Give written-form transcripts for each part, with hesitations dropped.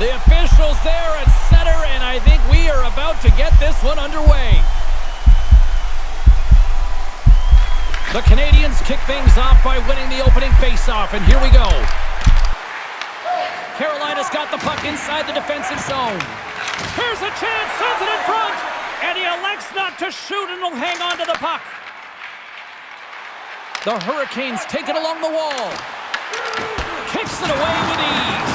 The officials there at center, and I think we are about to get this one underway. The Canadiens kick things off by winning the opening faceoff, and here we go. Carolina's got the puck inside the defensive zone. Here's a chance, sends it in front, and he elects not to shoot and will hang on to the puck. The Hurricanes take it along the wall. Kicks it away with ease.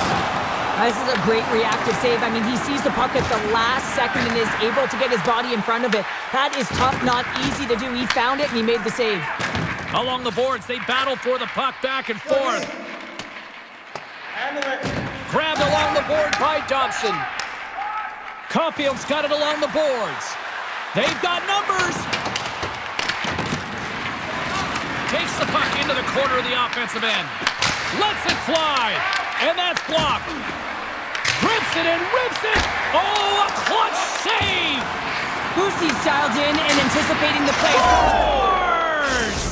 This is a great reactive save. I mean, he sees the puck at the last second and is able to get his body in front of it. That is tough, not easy to do. He found it and he made the save. Along the boards, they battle for the puck back and forth. Grabbed along the board by Dobson. Caulfield's got it along the boards. They've got numbers. Takes the puck into the corner of the offensive end. Lets it fly. And that's blocked. Grips it and rips it. Oh, a clutch save. Boosie's dialed in and anticipating the play. Scores!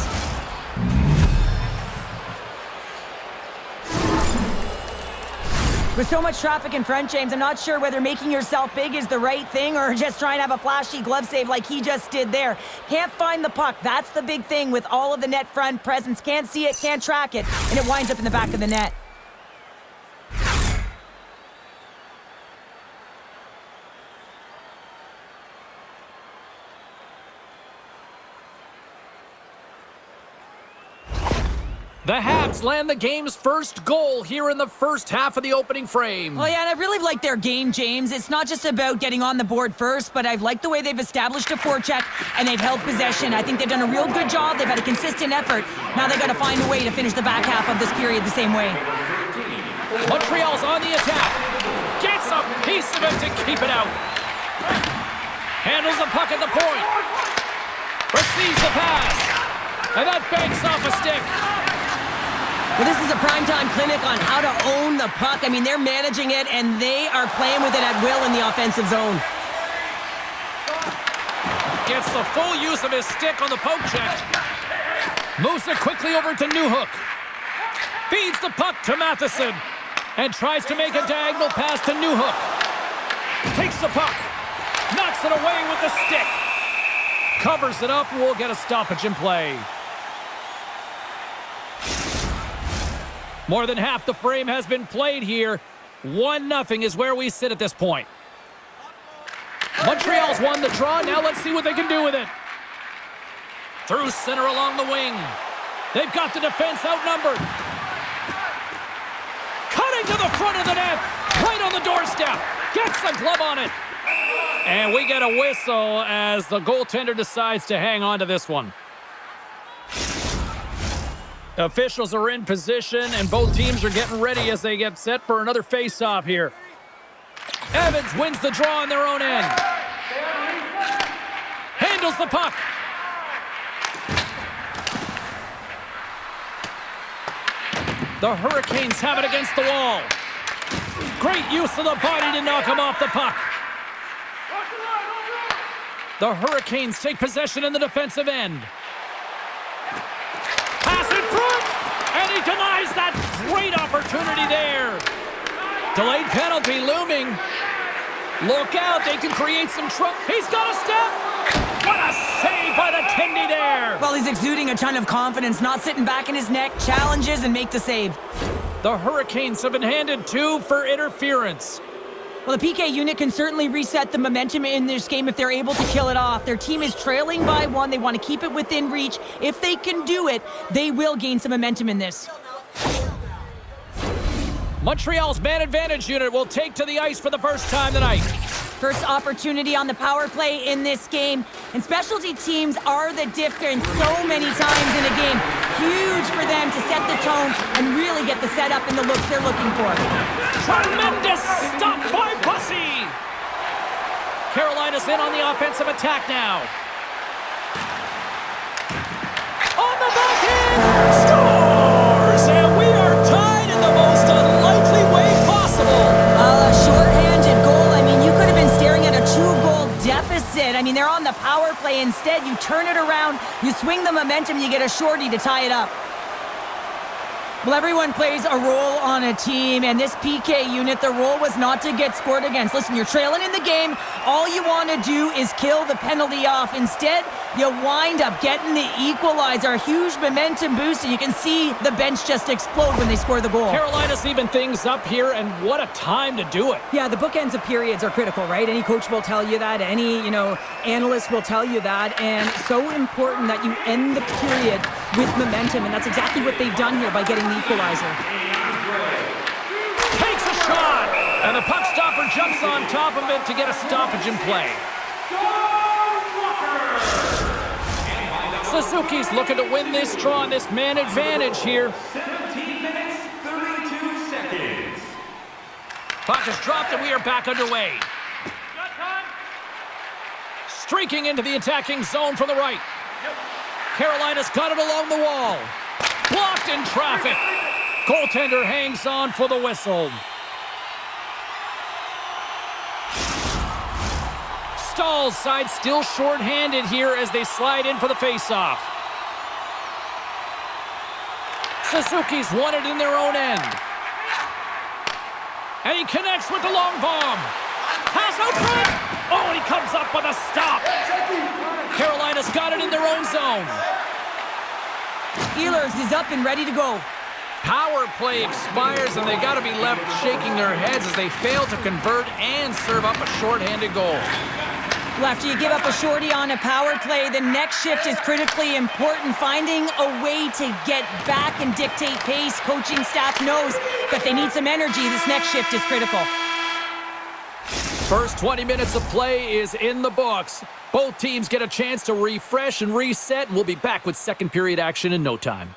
With so much traffic in front, James, I'm not sure whether making yourself big is the right thing or just trying to have a flashy glove save like he just did there. Can't find the puck. That's the big thing with all of the net front presence. Can't see it, can't track it, and it winds up in the back of the net. The Habs land the game's first goal here in the first half of the opening frame. Oh, yeah, and I really like their game, James. It's not just about getting on the board first, but I've liked the way they've established a forecheck and they've held possession. I think they've done a real good job. They've had a consistent effort. Now they've got to find a way to finish the back half of this period the same way. Montreal's on the attack. Gets a piece of it to keep it out. Handles the puck at the point. Receives the pass. And that banks off a stick. Well, this is a primetime clinic on how to own the puck. I mean, they're managing it, and they are playing with it at will in the offensive zone. Gets the full use of his stick on the poke check. Moves it quickly over to Newhook. Feeds the puck to Matheson. And tries to make a diagonal pass to Newhook. Takes the puck. Knocks it away with the stick. Covers it up, and we'll get a stoppage in play. More than half the frame has been played here. 1-0 is where we sit at this point. Montreal's won the draw. Now let's see what they can do with it. Through center along the wing. They've got the defense outnumbered. Cutting to the front of the net. Right on the doorstep. Gets the glove on it. And we get a whistle as the goaltender decides to hang on to this one. Officials are in position, and both teams are getting ready as they get set for another face-off here. Evans wins the draw on their own end. Handles the puck. The Hurricanes have it against the wall. Great use of the body to knock him off the puck. The Hurricanes take possession in the defensive end. Pass in front, and he denies that great opportunity there. Delayed penalty looming. Look out, they can create some trouble. He's got a step. What a save by the Tindy there. Well, he's exuding a ton of confidence, not sitting back in his neck, challenges and make the save. The Hurricanes have been handed 2 for interference. Well, the PK unit can certainly reset the momentum in this game if they're able to kill it off. Their team is trailing by 1. They want to keep it within reach. If they can do it, they will gain some momentum in this. Montreal's man advantage unit will take to the ice for the first time tonight. First opportunity on the power play in this game. And specialty teams are the difference so many times in a game. Huge for them to set the tone and really get the setup and the looks they're looking for. Tremendous stop by Bussy. Carolina's in on the offensive attack now. On the back end, scores! And we are tied in the most unlikely way possible. Short-handed goal. I mean, you could have been staring at a 2-goal deficit. I mean, they're on the power play. Instead, you turn it around, you swing the momentum, you get a shorty to tie it up. Well, everyone plays a role on a team, and this PK unit, the role was not to get scored against. Listen, you're trailing in the game. All you want to do is kill the penalty off. Instead, you wind up getting the equalizer. A huge momentum boost, and you can see the bench just explode when they score the goal. Carolina's even things up here, and what a time to do it. Yeah, the bookends of periods are critical, right? Any coach will tell you that. Any, analyst will tell you that. And so important that you end the period with momentum, and that's exactly what they've done here by getting the equalizer. Takes a shot, and the puck stopper jumps on top of it to get a stoppage in play. Suzuki's looking to win this draw on this man advantage here. 17 minutes, 32 seconds. Puck is dropped, and we are back underway. Streaking into the attacking zone from the right. Carolina's got it along the wall. Blocked in traffic. Goaltender hangs on for the whistle. Stahl's side still short-handed here as they slide in for the faceoff. Suzuki's won it in their own end. And he connects with the long bomb. Pass out front. Oh, and he comes up with a stop. Carolina's got it in their own zone. Ehlers is up and ready to go. Power play expires, and they got to be left shaking their heads as they fail to convert and serve up a shorthanded goal. Well, after you give up a shorty on a power play, the next shift is critically important. Finding a way to get back and dictate pace. Coaching staff knows that they need some energy. This next shift is critical. First 20 minutes of play is in the books. Both teams get a chance to refresh and reset. We'll be back with second period action in no time.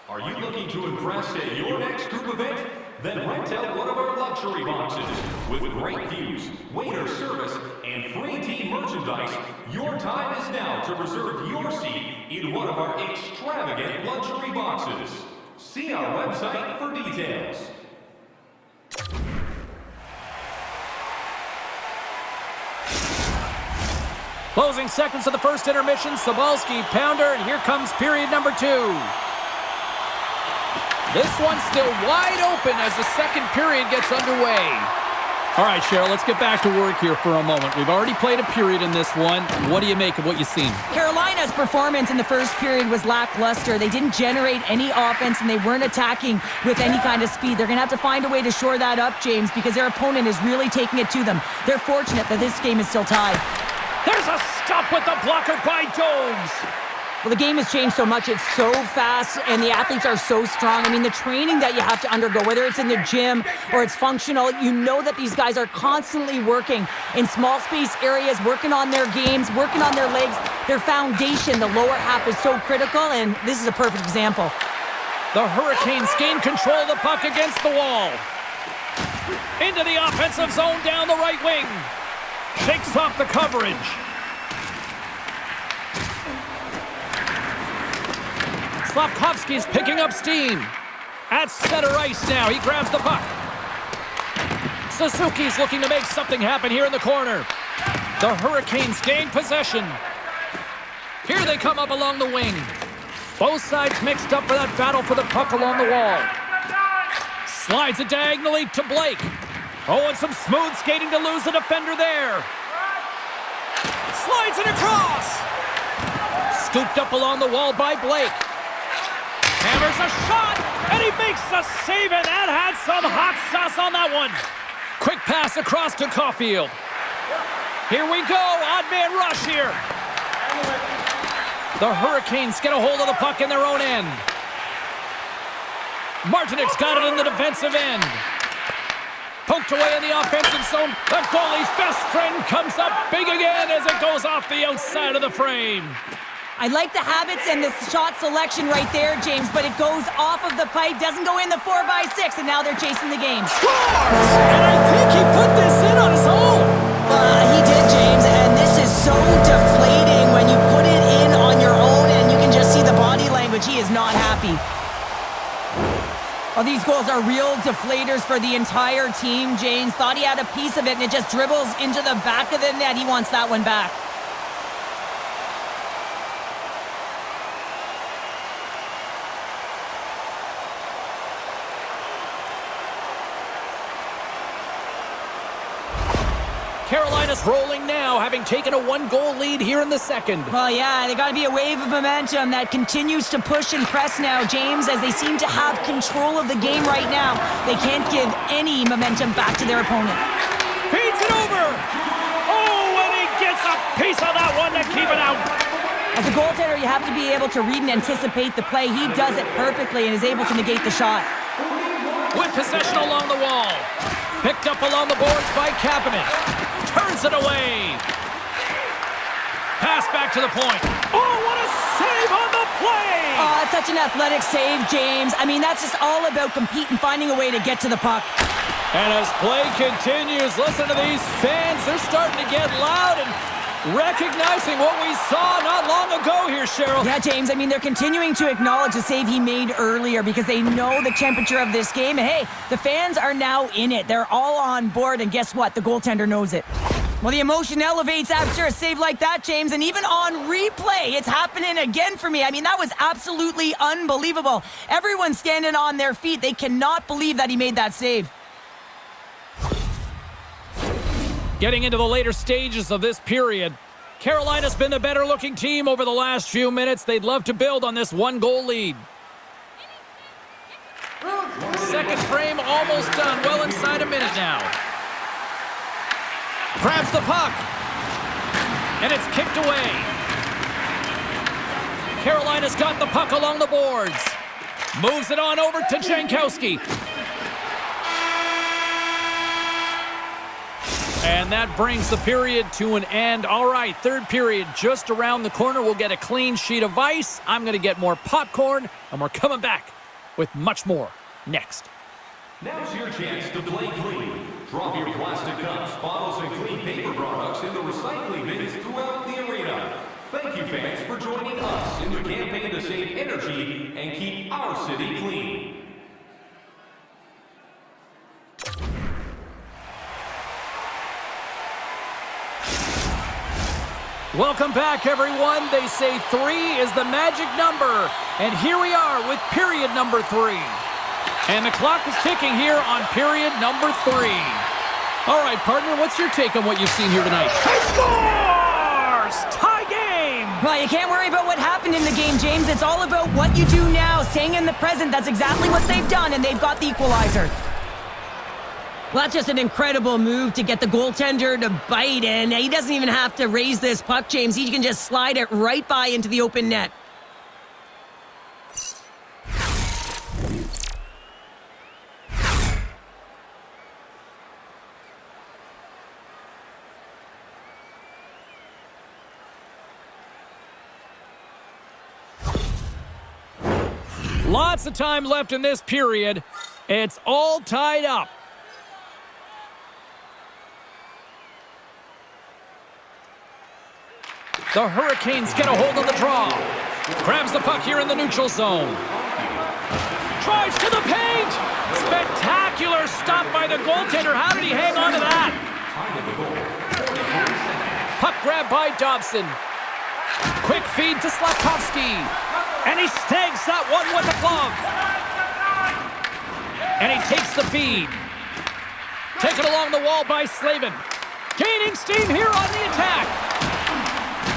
Are you looking to impress at your next group event? Then rent out one of our luxury boxes. With great views, waiter service, and free team merchandise, your time is now to reserve your seat in one of our extravagant luxury boxes. See our website for details. Closing seconds of the first intermission, Sobalski, pounder, and here comes period number 2. This one's still wide open as the second period gets underway. All right, Cheryl, let's get back to work here for a moment. We've already played a period in this one. What do you make of what you've seen? Carolina's performance in the first period was lackluster. They didn't generate any offense, and they weren't attacking with any kind of speed. They're going to have to find a way to shore that up, James, because their opponent is really taking it to them. They're fortunate that this game is still tied. There's a stop with the blocker by Jones. Well, the game has changed so much. It's so fast, and the athletes are so strong. I mean, the training that you have to undergo, whether it's in the gym or it's functional, you know that these guys are constantly working in small space areas, working on their games, working on their legs. Their foundation, the lower half, is so critical, and this is a perfect example. The Hurricanes gain control of the puck against the wall. Into the offensive zone down the right wing. Shakes off the coverage. Slavkovsky's picking up steam. At center ice now. He grabs the puck. Suzuki's looking to make something happen here in the corner. The Hurricanes gain possession. Here they come up along the wing. Both sides mixed up for that battle for the puck along the wall. Slides it diagonally to Blake. Oh, and some smooth skating to lose the defender there. Slides it across. Scooped up along the wall by Blake. Hammers a shot, and he makes the save, and that had some hot sauce on that one. Quick pass across to Caulfield. Here we go, odd man rush here. The Hurricanes get a hold of the puck in their own end. Martinik's got it in the defensive end. Poked away in the offensive zone. The goalie's best friend comes up big again as it goes off the outside of the frame. I like the habits and the shot selection right there, James, but it goes off of the pipe, doesn't go in the 4x6, and now they're chasing the game. Scores! And I think he put this in on his own. He did, James, and this is so deflating when you put it in on your own, and you can just see the body language. He is not happy. Oh, these goals are real deflators for the entire team, James. Thought he had a piece of it, and it just dribbles into the back of the net. He wants that one back. Carolina's rolling now, having taken a one-goal lead here in the second. Well, yeah, they got to be a wave of momentum that continues to push and press now, James, as they seem to have control of the game right now. They can't give any momentum back to their opponent. Feeds it over! Oh, and he gets a piece of that one to keep it out! As a goaltender, you have to be able to read and anticipate the play. He does it perfectly and is able to negate the shot. With possession along the wall. Picked up along the boards by Kapanen. Turns it away. Pass back to the point. Oh, what a save on the play! Oh, that's such an athletic save, James. I mean, that's just all about competing, finding a way to get to the puck. And as play continues, listen to these fans. They're starting to get loud and recognizing what we saw not long ago here, Cheryl. Yeah, James, I mean, they're continuing to acknowledge the save he made earlier because they know the temperature of this game. And hey, the fans are now in it. They're all on board, and guess what? The goaltender knows it. Well, the emotion elevates after a save like that, James, and even on replay, it's happening again for me. I mean, that was absolutely unbelievable. Everyone's standing on their feet. They cannot believe that he made that save. Getting into the later stages of this period, Carolina's been the better-looking team over the last few minutes. They'd love to build on this one-goal lead. Second frame almost done, well inside a minute now. Grabs the puck, and it's kicked away. Carolina's got the puck along the boards. Moves it on over to Jankowski. And that brings the period to an end. All right, third period just around the corner. We'll get a clean sheet of ice. I'm going to get more popcorn, and we're coming back with much more next. Now's your chance to play clean. Drop your plastic cups, bottles, and clean paper products in the recycling bins throughout the arena. Thank you, fans, for joining us in the campaign to save energy and keep our city clean. Welcome back, everyone. They say 3 is the magic number. And here we are with period number 3. And the clock is ticking here on period number 3. All right, partner, what's your take on what you've seen here tonight? He scores! Tie game! Well, you can't worry about what happened in the game, James. It's all about what you do now, staying in the present. That's exactly what they've done, and they've got the equalizer. Well, that's just an incredible move to get the goaltender to bite, and he doesn't even have to raise this puck, James. He can just slide it right by into the open net. Lots of time left in this period. It's all tied up. The Hurricanes get a hold of the draw. Grabs the puck here in the neutral zone. Drives to the paint. Spectacular stop by the goaltender. How did he hang on to that? Puck grab by Dobson. Quick feed to Slafkovsky. And he snags that one with the glove. And he takes the feed. Taken along the wall by Slavin. Gaining steam here on the attack.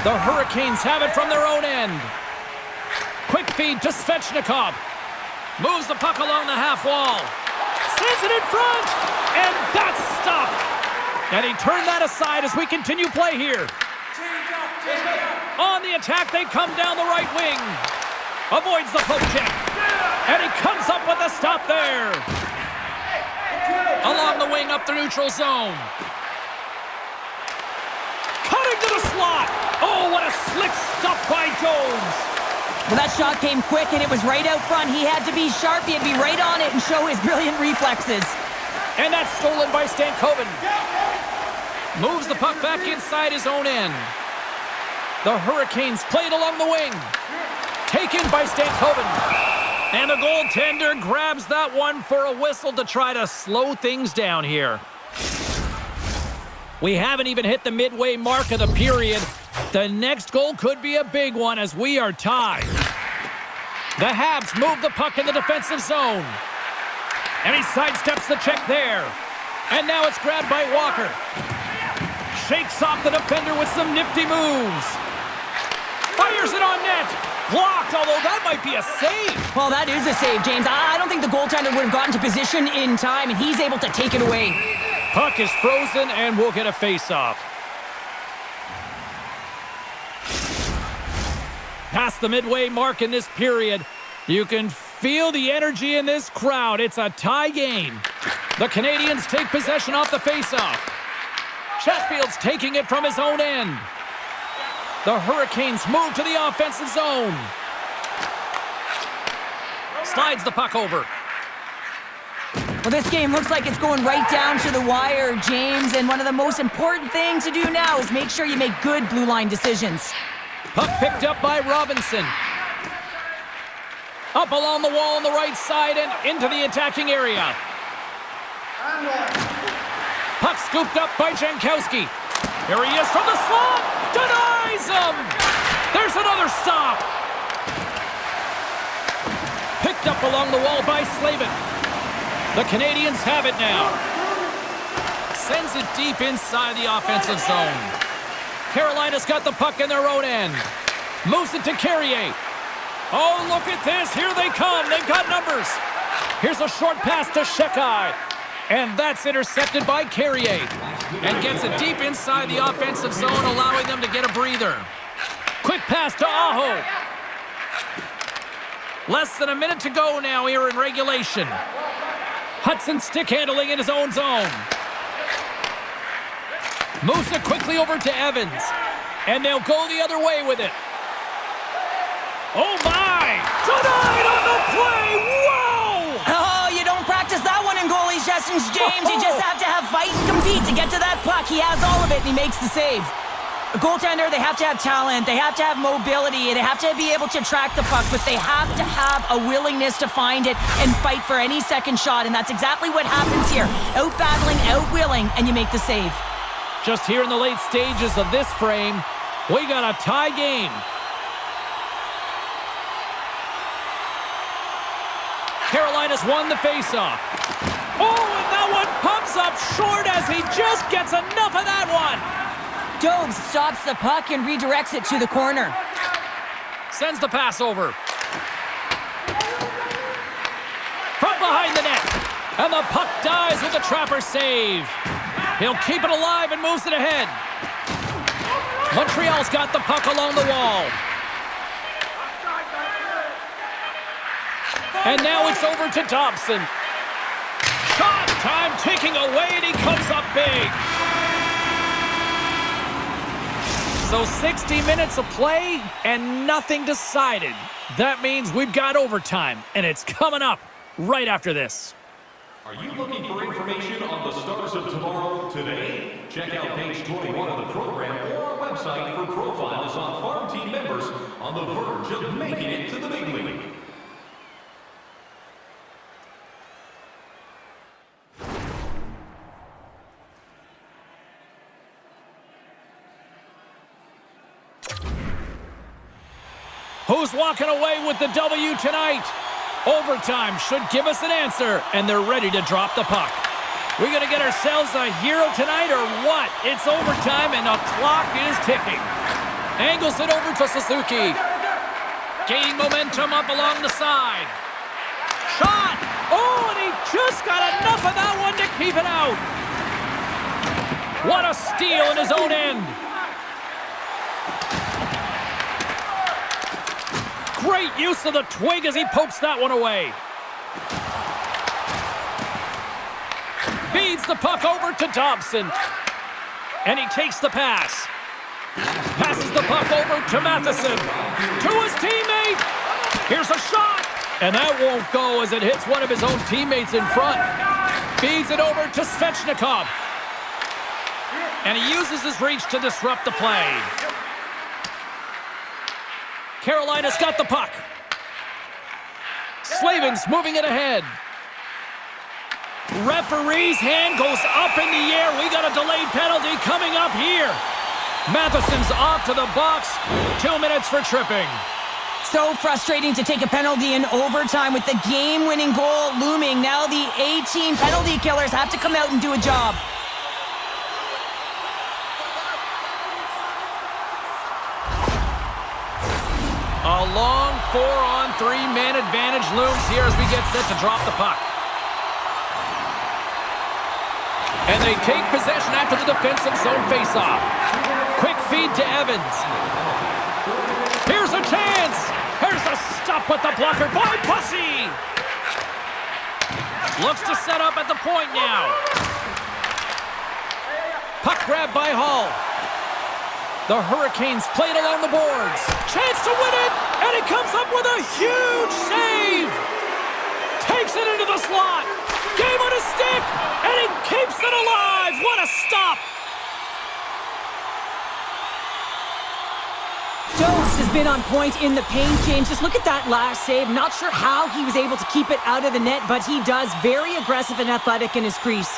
The Hurricanes have it from their own end. Quick feed to Svechnikov. Moves the puck along the half wall. Sends it in front. And that's stopped. And he turned that aside as we continue play here. On the attack, they come down the right wing. Avoids the poke check. And he comes up with a stop there. Along the wing up the neutral zone. Cutting to the slot. Oh, what a slick stop by Jones. Well, that shot came quick, and it was right out front. He had to be sharp. He had to be right on it and show his brilliant reflexes. And that's stolen by Stankoven. Moves the puck back inside his own end. The Hurricanes played along the wing. Taken by Stankoven. And the goaltender grabs that one for a whistle to try to slow things down here. We haven't even hit the midway mark of the period. The next goal could be a big one as we are tied. The Habs move the puck in the defensive zone. And he sidesteps the check there. And now it's grabbed by Walker. shakes off the defender with some nifty moves. Fires it on net. Blocked, although that might be a save. Well, that is a save, James. I don't think the goaltender would have gotten to position in time, and he's able to take it away. Puck is frozen, and we'll get a face-off. Past the midway mark in this period, you can feel the energy in this crowd. It's a tie game. The Canadiens take possession off the face-off. Chatfield's taking it from his own end. The Hurricanes move to the offensive zone. Slides the puck over. Well, this game looks like it's going right down to the wire, James, and one of the most important things to do now is make sure you make good blue line decisions. Puck picked up by Robinson. Up along the wall on the right side and into the attacking area. Puck scooped up by Jankowski. Here he is from the slot. Denies him. There's another stop. Picked up along the wall by Slavin. The Canadiens have it now. Sends it deep inside the offensive zone. Carolina's got the puck in their own end. Moves it to Carrier. Oh, look at this. Here they come. They've got numbers. Here's a short pass to Shekai. And that's intercepted by Carrier. And gets it deep inside the offensive zone, allowing them to get a breather. Quick pass to Aho. Less than a minute to go now here in regulation. Hudson stick handling in his own zone. Moves it quickly over to Evans. And they'll go the other way with it. Oh my! Denied on the play! Whoa! Oh, you don't practice that one in goalie sessions, James. You just have to have fight and compete to get to that puck. He has all of it, and he makes the save. A goaltender, they have to have talent, they have to have mobility, they have to be able to track the puck, but they have to have a willingness to find it and fight for any second shot, and that's exactly what happens here. Out-battling, out-willing, and you make the save. Just here in the late stages of this frame, we got a tie game. Carolina's won the faceoff. Oh, and that one pumps up short as he just gets enough of that one. Dobes stops the puck and redirects it to the corner. Sends the pass over. From behind the net. And the puck dies with the trapper save. He'll keep it alive and moves it ahead. Montreal's got the puck along the wall. And now it's over to Dobson. Shot time ticking away, and he comes up big. So 60 minutes of play and nothing decided. That means we've got overtime, and it's coming up right after this. Are you looking for information on the stars of tomorrow today? Check out page 21 of the program or our website for profiles on farm team members on the verge of making it to the big league. Who's walking away with the W tonight? Overtime should give us an answer, and they're ready to drop the puck. We gonna get ourselves a hero tonight or what? It's overtime and the clock is ticking. Angles it over to Suzuki. Gaining momentum up along the side. Shot! Oh, and he just got enough of that one to keep it out. What a steal in his own end. Great use of the twig as he pokes that one away. Feeds the puck over to Dobson. And he takes the pass. Passes the puck over to Matheson. To his teammate. Here's a shot. And that won't go as it hits one of his own teammates in front. Feeds it over to Svechnikov. And he uses his reach to disrupt the play. Carolina's got the puck. Slavin's moving it ahead. Referee's hand goes up in the air. We got a delayed penalty coming up here. Matheson's off to the box. 2 minutes for tripping. So frustrating to take a penalty in overtime with the game-winning goal looming. Now the A-team penalty killers have to come out and do a job. A long 4-on-3 man advantage looms here as we get set to drop the puck. And they take possession after the defensive zone faceoff. Quick feed to Evans. Here's a chance. Here's a stop with the blocker by Bussy. Looks to set up at the point now. Puck grab by Hall. The Hurricanes play it along the boards. Chance to win it, and he comes up with a huge save. Takes it into the slot. Game on his stick, and he keeps it alive. What a stop. Stokes has been on point in the paint, James. Just look at that last save. Not sure how he was able to keep it out of the net, but he does. Very aggressive and athletic in his crease.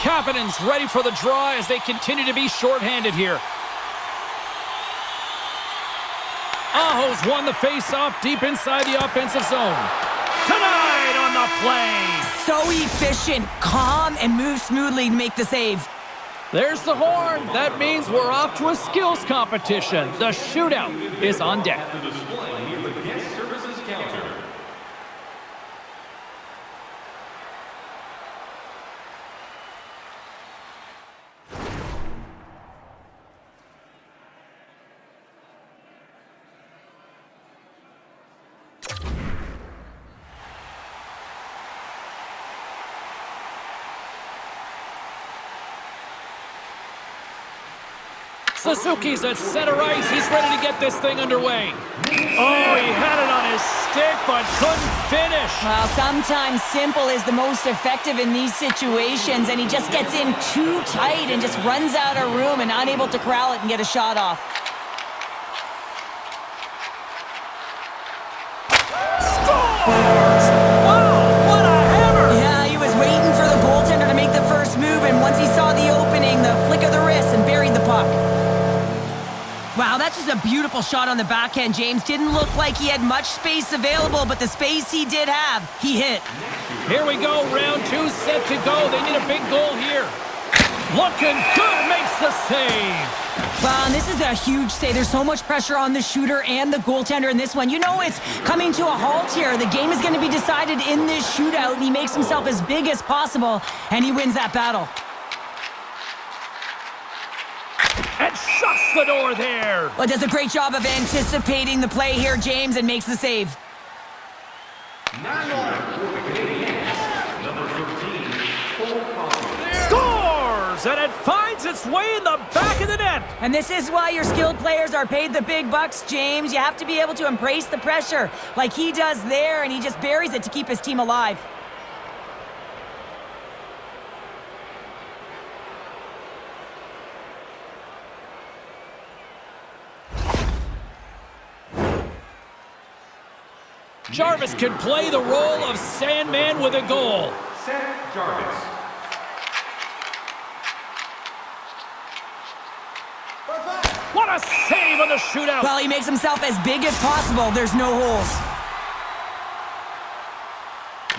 Kapanen's ready for the draw as they continue to be shorthanded here. Aho's won the face-off deep inside the offensive zone. Tonight on the play. So efficient, calm, and moves smoothly to make the save. There's the horn. That means we're off to a skills competition. The shootout is on deck. The display near the guest services counter. Suzuki's at center ice. He's ready to get this thing underway. Oh, he had it on his stick, but couldn't finish. Well, sometimes simple is the most effective in these situations, and he just gets in too tight and just runs out of room and unable to corral it and get a shot off. Scores! Wow, what a hammer! Yeah, he was waiting for the goaltender to make the first move, and once he saw the opening, the flick of the wrist and buried the puck. Wow, that's just a beautiful shot on the backhand, James. Didn't look like he had much space available, but the space he did have, he hit. Here we go, round 2 set to go. They need a big goal here. Looking good, makes the save. Wow, and this is a huge save. There's so much pressure on the shooter and the goaltender in this one. You know it's coming to a halt here. The game is going to be decided in this shootout, and he makes himself as big as possible, and he wins that battle. And shuts the door there. Well, does a great job of anticipating the play here, James, and makes the save. Scores! And it finds its way in the back of the net. And this is why your skilled players are paid the big bucks, James. You have to be able to embrace the pressure like he does there, and he just buries it to keep his team alive. Jarvis can play the role of Sandman with a goal. Seth Jarvis. What a save on the shootout. Well, he makes himself as big as possible. There's no holes.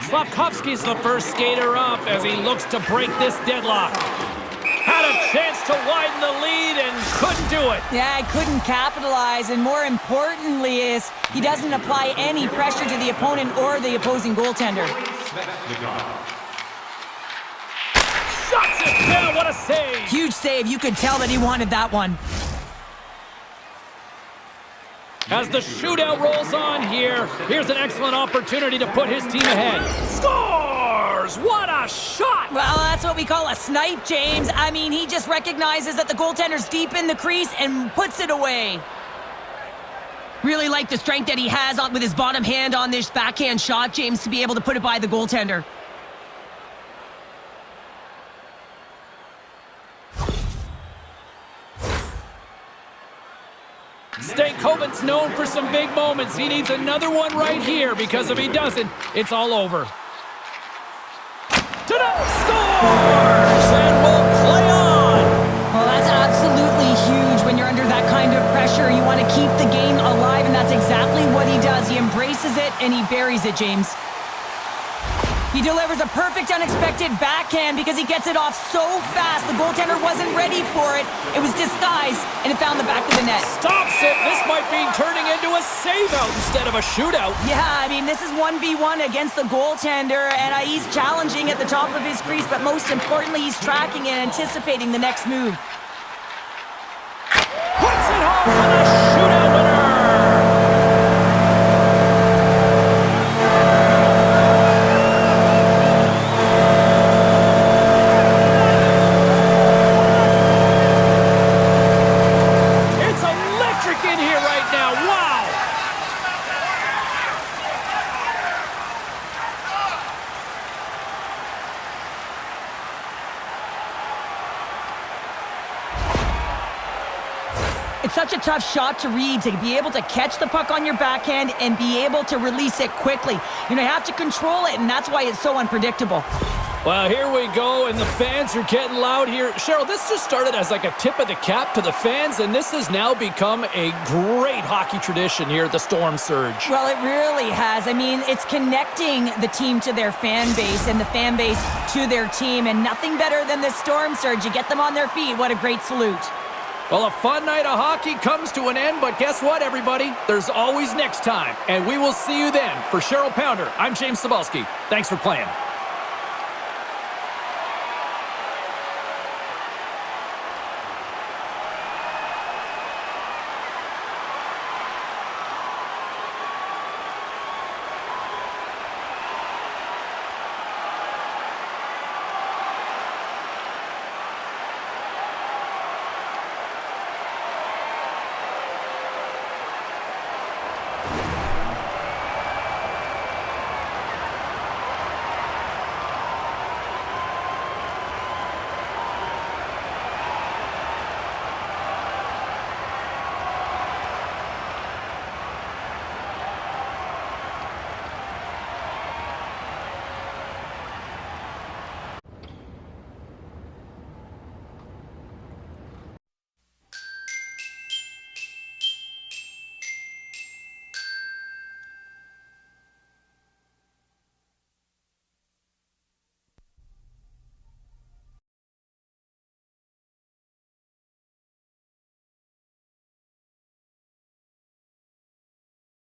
Slavkovsky's the first skater up as he looks to break this deadlock. Had a chance to widen the lead and couldn't do it. Yeah, I couldn't capitalize, and more importantly is he doesn't apply any pressure to the opponent or the opposing goaltender. Shuts it down, what a save. Huge save. You could tell that he wanted that one. As the shootout rolls on here, here's an excellent opportunity to put his team ahead. Scores! What a shot! Well, that's what we call a snipe, James. I mean, he just recognizes that the goaltender's deep in the crease and puts it away. Really like the strength that he has on with his bottom hand on this backhand shot, James, to be able to put it by the goaltender. Stankoven's known for some big moments. He needs another one right here because if he doesn't, it's all over. Scores! And we'll play on! Well, that's absolutely huge when you're under that kind of pressure. You want to keep the game alive, and that's exactly what he does. He embraces it, and he buries it, James. He delivers a perfect unexpected backhand because he gets it off so fast. The goaltender wasn't ready for it. It was disguised, and it found the back of the net. Stops it. This might be turning into a save-out instead of a shootout. Yeah, I mean, this is 1v1 against the goaltender, and he's challenging at the top of his crease, but most importantly, he's tracking and anticipating the next move. Puts it home for the shootout winner! It's such a tough shot to read, to be able to catch the puck on your backhand and be able to release it quickly. You have to control it, and that's why it's so unpredictable. Well, here we go, and the fans are getting loud here. Cheryl, this just started as like a tip of the cap to the fans, and this has now become a great hockey tradition here at the Storm Surge. Well, it really has. I mean, it's connecting the team to their fan base and the fan base to their team, and nothing better than the Storm Surge. You get them on their feet. What a great salute. Well, a fun night of hockey comes to an end, but guess what, everybody? There's always next time, and we will see you then. For Cheryl Pounder, I'm James Cebulski. Thanks for playing.